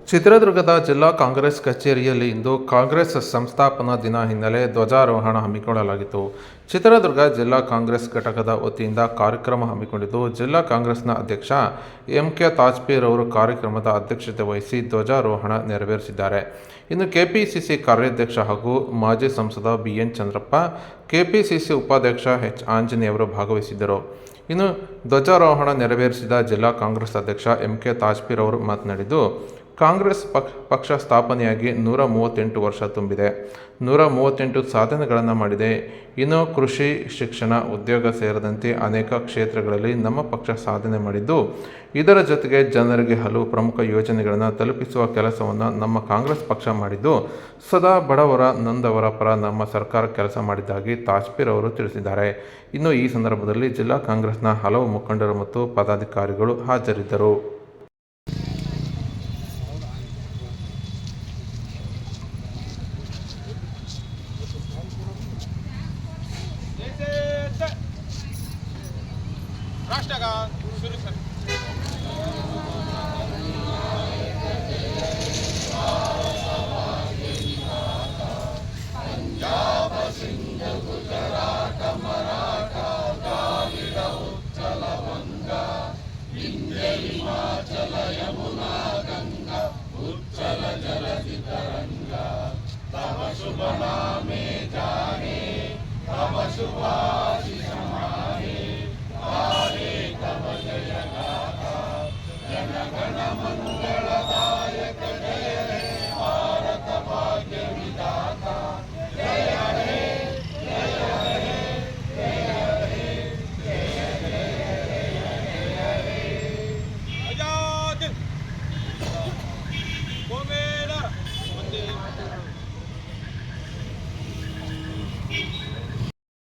ಚಿತ್ರದುರ್ಗದ ಜಿಲ್ಲಾ ಕಾಂಗ್ರೆಸ್ ಕಚೇರಿಯಲ್ಲಿ ಇಂದು ಕಾಂಗ್ರೆಸ್ ಸಂಸ್ಥಾಪನಾ ದಿನ ಹಿನ್ನೆಲೆ ಧ್ವಜಾರೋಹಣ ಹಮ್ಮಿಕೊಳ್ಳಲಾಗಿತ್ತು. ಚಿತ್ರದುರ್ಗ ಜಿಲ್ಲಾ ಕಾಂಗ್ರೆಸ್ ಘಟಕದ ವತಿಯಿಂದ ಕಾರ್ಯಕ್ರಮ ಹಮ್ಮಿಕೊಂಡಿದ್ದು, ಜಿಲ್ಲಾ ಕಾಂಗ್ರೆಸ್ನ ಅಧ್ಯಕ್ಷ ಎಂ.ಕೆ. ತಾಜ್ಪೀರ್ ಅವರು ಕಾರ್ಯಕ್ರಮದ ಅಧ್ಯಕ್ಷತೆ ವಹಿಸಿ ಧ್ವಜಾರೋಹಣ ನೆರವೇರಿಸಿದ್ದಾರೆ. ಇನ್ನು ಕೆಪಿಸಿಸಿ ಕಾರ್ಯಾಧ್ಯಕ್ಷ ಹಾಗೂ ಮಾಜಿ ಸಂಸದ ಬಿ.ಎನ್. ಚಂದ್ರಪ್ಪ, ಕೆಪಿಸಿಸಿ ಉಪಾಧ್ಯಕ್ಷ ಎಚ್. ಆಂಜನೇಯವರು ಭಾಗವಹಿಸಿದ್ದರು. ಇನ್ನು ಧ್ವಜಾರೋಹಣ ನೆರವೇರಿಸಿದ ಜಿಲ್ಲಾ ಕಾಂಗ್ರೆಸ್ ಅಧ್ಯಕ್ಷ ಎಂ.ಕೆ. ತಾಜ್ಪೀರ್ ಅವರು ಮಾತನಾಡಿದ್ದು, ಕಾಂಗ್ರೆಸ್ ಪಕ್ಷ ಸ್ಥಾಪನೆಯಾಗಿ 138 ವರ್ಷ ತುಂಬಿದೆ. 138 ಸಾಧನೆಗಳನ್ನು ಮಾಡಿದೆ. ಇನ್ನು ಕೃಷಿ, ಶಿಕ್ಷಣ, ಉದ್ಯೋಗ ಸೇರಿದಂತೆ ಅನೇಕ ಕ್ಷೇತ್ರಗಳಲ್ಲಿ ನಮ್ಮ ಪಕ್ಷ ಸಾಧನೆ ಮಾಡಿದ್ದು, ಇದರ ಜೊತೆಗೆ ಜನರಿಗೆ ಹಲವು ಪ್ರಮುಖ ಯೋಜನೆಗಳನ್ನು ತಲುಪಿಸುವ ಕೆಲಸವನ್ನು ನಮ್ಮ ಕಾಂಗ್ರೆಸ್ ಪಕ್ಷ ಮಾಡಿದ್ದು, ಸದಾ ಬಡವರ, ನೊಂದವರ ಪರ ನಮ್ಮ ಸರ್ಕಾರ ಕೆಲಸ ಮಾಡಿದ್ದಾಗಿ ತಾಜ್ಪೀರ್ ಅವರು ತಿಳಿಸಿದ್ದಾರೆ. ಇನ್ನು ಈ ಸಂದರ್ಭದಲ್ಲಿ ಜಿಲ್ಲಾ ಕಾಂಗ್ರೆಸ್ನ ಹಲವು ಮುಖಂಡರು ಮತ್ತು ಪದಾಧಿಕಾರಿಗಳು ಹಾಜರಿದ್ದರು.